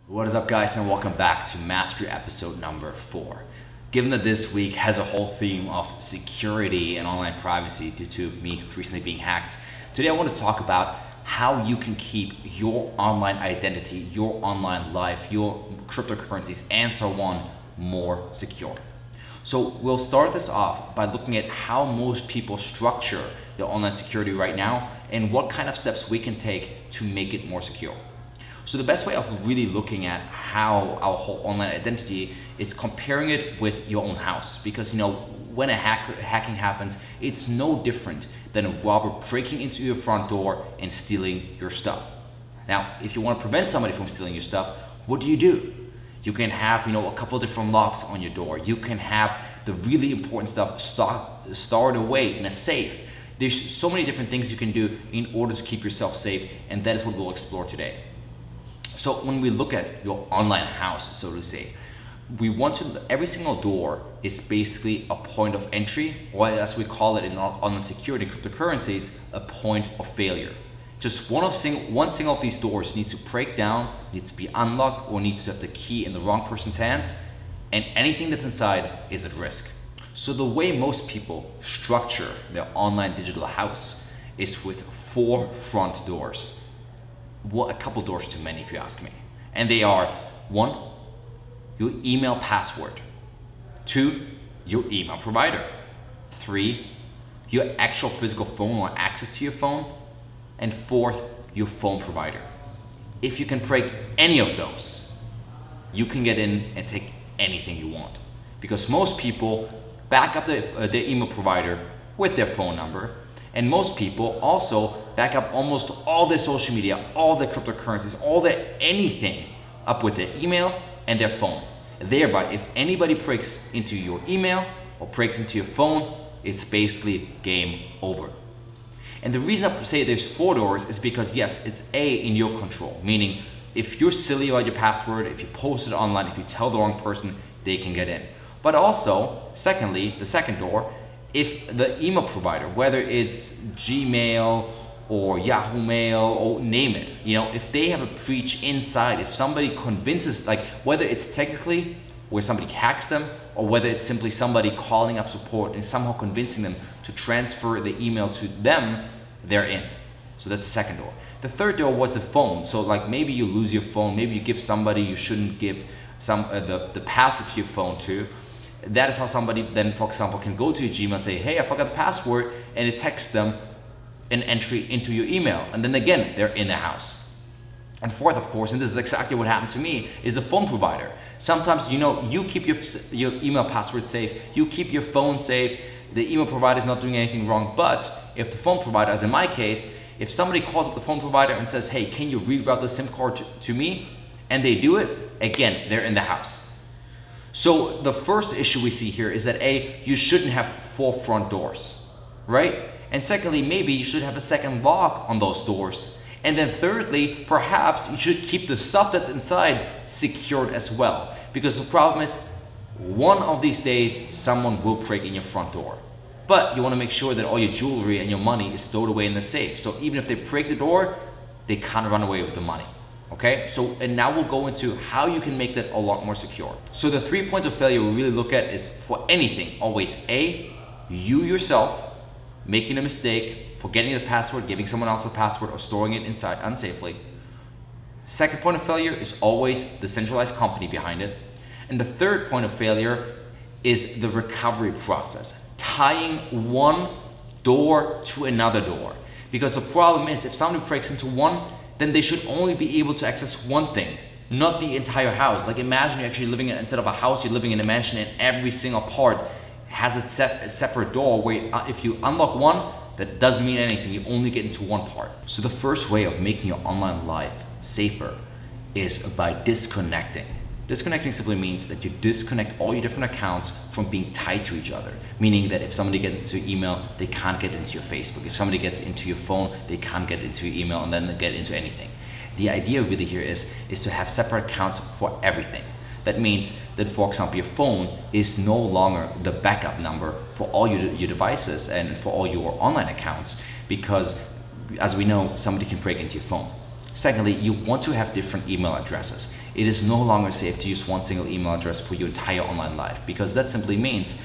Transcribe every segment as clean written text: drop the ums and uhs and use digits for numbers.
What is up, guys, and welcome back to Mastery episode number 4. Given that this week has a whole theme of security and online privacy due to me recently being hacked, today I want to talk about how you can keep your online identity, your online life, your cryptocurrencies, and so on more secure. So we'll start this off by looking at how most people structure their online security right now and what kind of steps we can take to make it more secure. So the best way of really looking at how our whole online identity is comparing it with your own house. Because when hacking happens, it's no different than a robber breaking into your front door and stealing your stuff. Now, if you want to prevent somebody from stealing your stuff, what do? You can have a couple different locks on your door. You can have the really important stuff stored away in a safe. There's so many different things you can do in order to keep yourself safe, and that is what we'll explore today. So when we look at your online house, so to say, we want to, every single door is basically a point of entry, or as we call it in online security and cryptocurrencies, a point of failure. Just one single of these doors needs to break down, needs to be unlocked, or needs to have the key in the wrong person's hands, and anything that's inside is at risk. So the way most people structure their online digital house is with 4 front doors. Well, a couple doors too many if you ask me. And they are: 1, your email password; 2, your email provider; 3, your actual physical phone or access to your phone; and 4th, your phone provider. If you can break any of those, you can get in and take anything you want. Because most people back up their email provider with their phone number, and most people also back up almost all their social media, all their cryptocurrencies, all their anything up with their email and their phone. Thereby, if anybody breaks into your email or breaks into your phone, it's basically game over. And the reason I say there's 4 doors is because, yes, it's in your control. Meaning, if you're silly about your password, if you post it online, if you tell the wrong person, they can get in. But also, secondly, the second door, if the email provider, whether it's Gmail or Yahoo Mail or name it, if they have a breach inside, if somebody convinces, like whether it's technically where somebody hacks them or whether it's simply somebody calling up support and somehow convincing them to transfer the email to them, they're in. So that's the second door. The third door was the phone. So like maybe you lose your phone, maybe you give somebody you shouldn't give the password to your phone to. That is how somebody then, for example, can go to your Gmail and say, hey, I forgot the password, and it texts them an entry into your email. And then again, they're in the house. And 4th, of course, and this is exactly what happened to me, is the phone provider. Sometimes, you keep your email password safe, you keep your phone safe, the email provider is not doing anything wrong. But if the phone provider, as in my case, if somebody calls up the phone provider and says, hey, can you reroute the SIM card to me? And they do it, again, they're in the house. So the first issue we see here is that you shouldn't have 4 front doors, right? And secondly, maybe you should have a second lock on those doors. And then thirdly, perhaps you should keep the stuff that's inside secured as well. Because the problem is, one of these days, someone will break in your front door. But you want to make sure that all your jewelry and your money is stowed away in the safe. So even if they break the door, they can't run away with the money. Okay, and now we'll go into how you can make that a lot more secure. So the 3 points of failure we really look at is, for anything, always you yourself making a mistake, forgetting the password, giving someone else the password, or storing it inside unsafely. Second point of failure is always the centralized company behind it. And the third point of failure is the recovery process, tying one door to another door. Because the problem is, if somebody breaks into one, then they should only be able to access one thing, not the entire house. Like imagine you're actually living instead of a house, you're living in a mansion, and every single part has a separate door where if you unlock one, that doesn't mean anything, you only get into one part. So the first way of making your online life safer is by disconnecting. Disconnecting simply means that you disconnect all your different accounts from being tied to each other. Meaning that if somebody gets into your email, they can't get into your Facebook. If somebody gets into your phone, they can't get into your email and then they get into anything. The idea really here is to have separate accounts for everything. That means that, for example, your phone is no longer the backup number for all your devices and for all your online accounts, because as we know, somebody can break into your phone. Secondly, you want to have different email addresses. It is no longer safe to use one single email address for your entire online life, because that simply means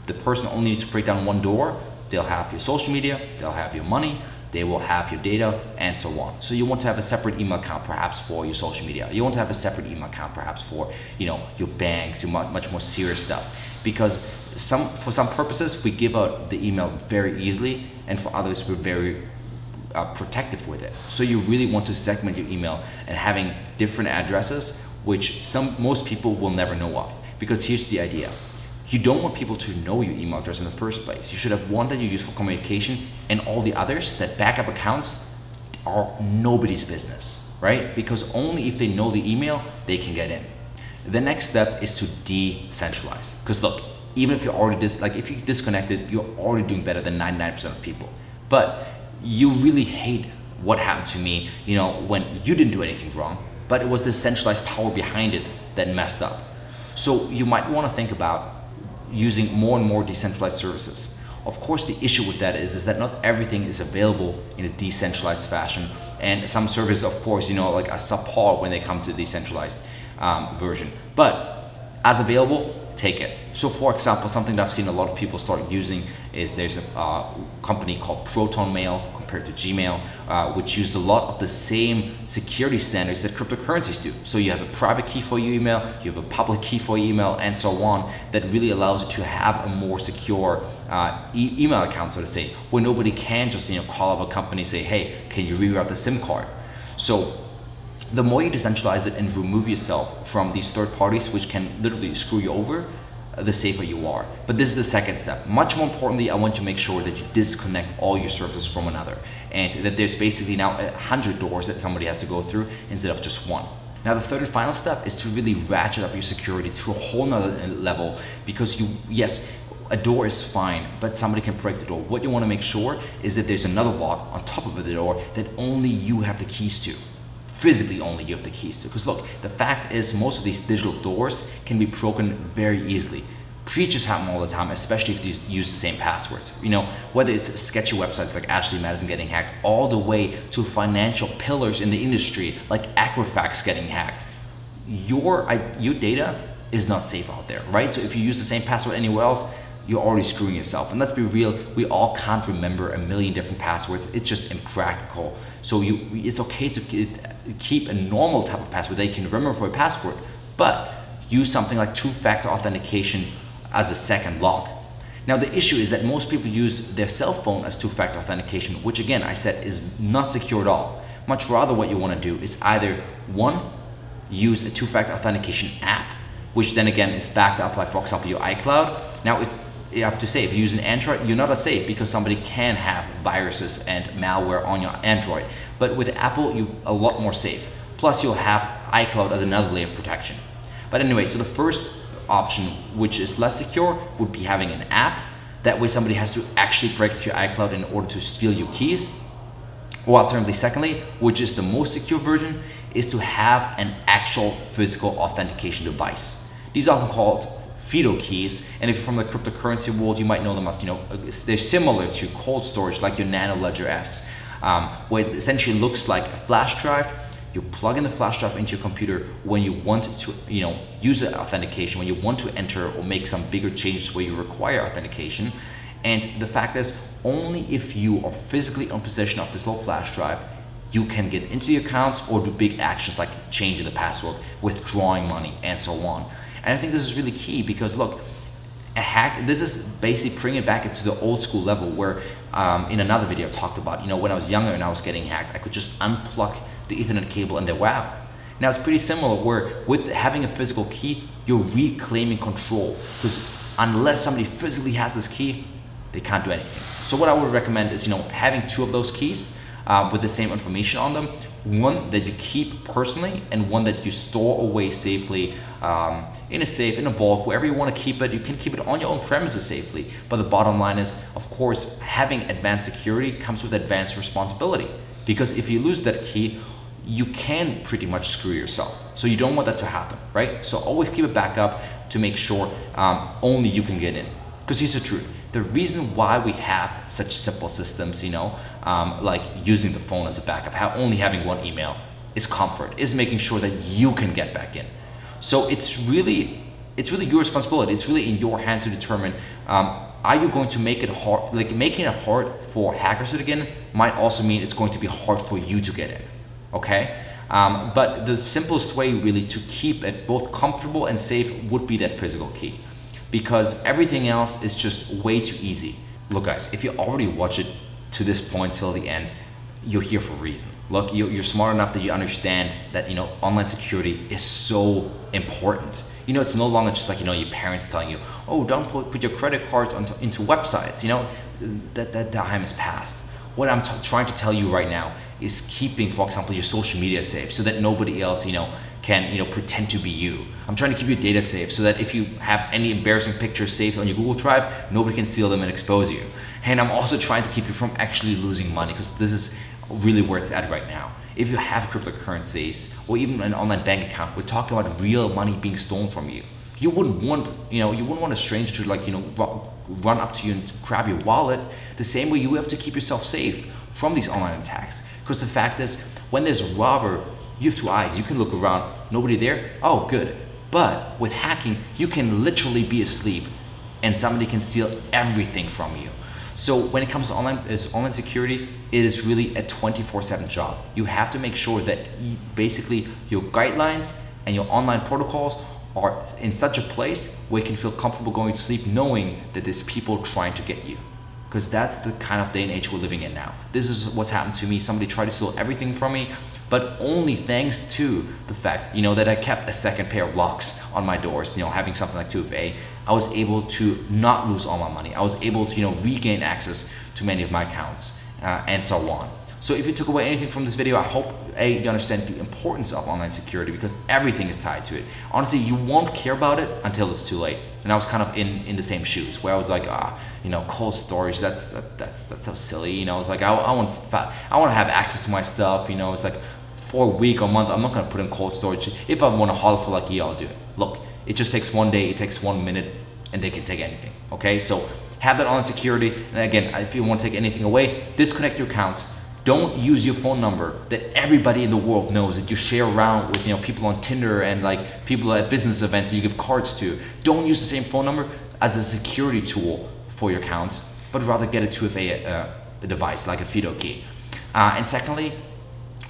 the person only needs to break down one door. They'll have your social media, they'll have your money, they will have your data, and so on. So you want to have a separate email account perhaps for your social media. You want to have a separate email account perhaps for your banks, your much more serious stuff. Because for some purposes, we give out the email very easily, and for others, we're very protective with it. So you really want to segment your email and having different addresses, which most people will never know of. Because here's the idea. You don't want people to know your email address in the first place. You should have one that you use for communication, and all the others, that backup accounts, are nobody's business, right? Because only if they know the email, they can get in. The next step is to decentralize. Because look, even if you're already if you're disconnected, you're already doing better than 99% of people. But you really hate what happened to me, when you didn't do anything wrong, but it was the centralized power behind it that messed up. So you might want to think about using more and more decentralized services. Of course, the issue with that is that not everything is available in a decentralized fashion, and some services, of course, like are subpar when they come to the decentralized version. But as available, take it. So for example, something that I've seen a lot of people start using is there's a company called Proton Mail compared to Gmail, which use a lot of the same security standards that cryptocurrencies do. So you have a private key for your email, you have a public key for your email, and so on, that really allows you to have a more secure email account, so to say, where nobody can just call up a company and say, hey, can you reroute the SIM card? So the more you decentralize it and remove yourself from these third parties, which can literally screw you over, the safer you are. But this is the second step. Much more importantly, I want to make sure that you disconnect all your services from another, and that there's basically now 100 doors that somebody has to go through instead of just one. Now, the third and final step is to really ratchet up your security to a whole nother level, because yes, a door is fine, but somebody can break the door. What you want to make sure is that there's another lock on top of the door that only you have the keys to. Physically only you have the keys to. Because look, the fact is most of these digital doors can be broken very easily. Breaches happen all the time, especially if you use the same passwords. Whether it's sketchy websites like Ashley Madison getting hacked, all the way to financial pillars in the industry like Equifax getting hacked. Your data is not safe out there, right? So if you use the same password anywhere else, you're already screwing yourself. And let's be real, we all can't remember a million different passwords. It's just impractical. So it's okay to keep a normal type of password that you can remember for a password, but use something like two-factor authentication as a second lock. Now, the issue is that most people use their cell phone as two-factor authentication, which again, I said is not secure at all. Much rather what you want to do is either one, use a two-factor authentication app, which then again is backed up by, for example, your iCloud. Now, you have to say, if you use an Android, you're not as safe because somebody can have viruses and malware on your Android. But with Apple, you're a lot more safe. Plus, you'll have iCloud as another layer of protection. But anyway, so the first option, which is less secure, would be having an app. That way, somebody has to actually break into your iCloud in order to steal your keys. Or alternatively, secondly, which is the most secure version, is to have an actual physical authentication device. These are often called FIDO keys, and if you're from the cryptocurrency world, you might know them as, they're similar to cold storage, like your Nano Ledger S, where it essentially looks like a flash drive. You plug in the flash drive into your computer when you want to, use the authentication, when you want to enter or make some bigger changes where you require authentication. And the fact is, only if you are physically in possession of this little flash drive, you can get into the accounts or do big actions like changing the password, withdrawing money, and so on. And I think this is really key because look, a hack, this is basically bringing it back into the old school level where in another video I talked about, when I was younger and I was getting hacked, I could just unplug the Ethernet cable and then wow. Now it's pretty similar where with having a physical key, you're reclaiming control, because unless somebody physically has this key, they can't do anything. So what I would recommend is, having two of those keys with the same information on them, one that you keep personally and one that you store away safely in a safe, in a vault, wherever you want to keep it. You can keep it on your own premises safely. But the bottom line is, of course, having advanced security comes with advanced responsibility, because if you lose that key, you can pretty much screw yourself. So you don't want that to happen, right? So always keep a backup to make sure only you can get in. Because here's the truth. The reason why we have such simple systems, like using the phone as a backup, only having one email, is comfort, is making sure that you can get back in. So it's really your responsibility. It's really in your hands to determine, are you going to make it hard? Like, making it hard for hackers to get in might also mean it's going to be hard for you to get in, okay? But the simplest way really to keep it both comfortable and safe would be that physical key, because everything else is just way too easy. Look guys, if you already watch it to this point till the end, you're here for a reason. Look, you're smart enough that you understand that, online security is so important. It's no longer just like, your parents telling you, oh, don't put your credit cards into websites. That time is past. What I'm trying to tell you right now is keeping, for example, your social media safe so that nobody else, can, pretend to be you. I'm trying to keep your data safe so that if you have any embarrassing pictures saved on your Google Drive, nobody can steal them and expose you. And I'm also trying to keep you from actually losing money, because this is really where it's at right now. If you have cryptocurrencies or even an online bank account, we're talking about real money being stolen from you. You wouldn't want, a stranger to run up to you and grab your wallet. The same way you have to keep yourself safe from these online attacks. Because the fact is, when there's a robber, you have two eyes. You can look around, nobody there, oh good. But with hacking, you can literally be asleep and somebody can steal everything from you. So when it comes to online security, it is really a 24/7 job. You have to make sure that basically your guidelines and your online protocols are in such a place where you can feel comfortable going to sleep knowing that there's people trying to get you. Because that's the kind of day and age we're living in now. This is what's happened to me. Somebody tried to steal everything from me, but only thanks to the fact, that I kept a second pair of locks on my doors, having something like 2FA, I was able to not lose all my money. I was able to, regain access to many of my accounts and so on. So if you took away anything from this video, I hope you understand the importance of online security, because everything is tied to it. Honestly, you won't care about it until it's too late. And I was kind of in the same shoes, where I was like, cold storage, that's so silly. I was like, I want to have access to my stuff. It's like for a week or month, I'm not gonna put in cold storage. If I want to hold for like a year, I'll do it. Look, it just takes one day, it takes 1 minute, and they can take anything. Okay, so have that online security. And again, if you want to take anything away, disconnect your accounts. Don't use your phone number that everybody in the world knows, that you share around with people on Tinder and like people at business events that you give cards to. Don't use the same phone number as a security tool for your accounts, but rather get a 2FA device like a FIDO key. And secondly,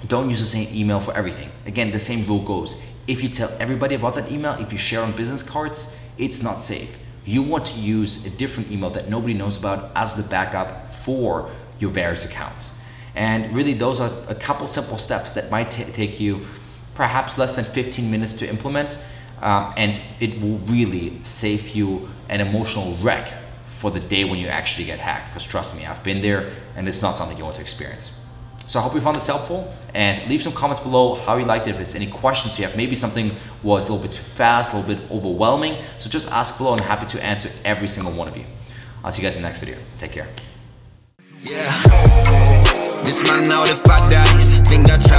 don't use the same email for everything. Again, the same rule goes. If you tell everybody about that email, if you share on business cards, it's not safe. You want to use a different email that nobody knows about as the backup for your various accounts. And really, those are a couple simple steps that might take you perhaps less than 15 minutes to implement, and it will really save you an emotional wreck for the day when you actually get hacked. Because trust me, I've been there, and it's not something you want to experience. So I hope you found this helpful, and leave some comments below how you liked it. If there's any questions you have, maybe something was a little bit too fast, a little bit overwhelming, so just ask below, and I'm happy to answer every single one of you. I'll see you guys in the next video. Take care. Yeah, this man now if I die, think I try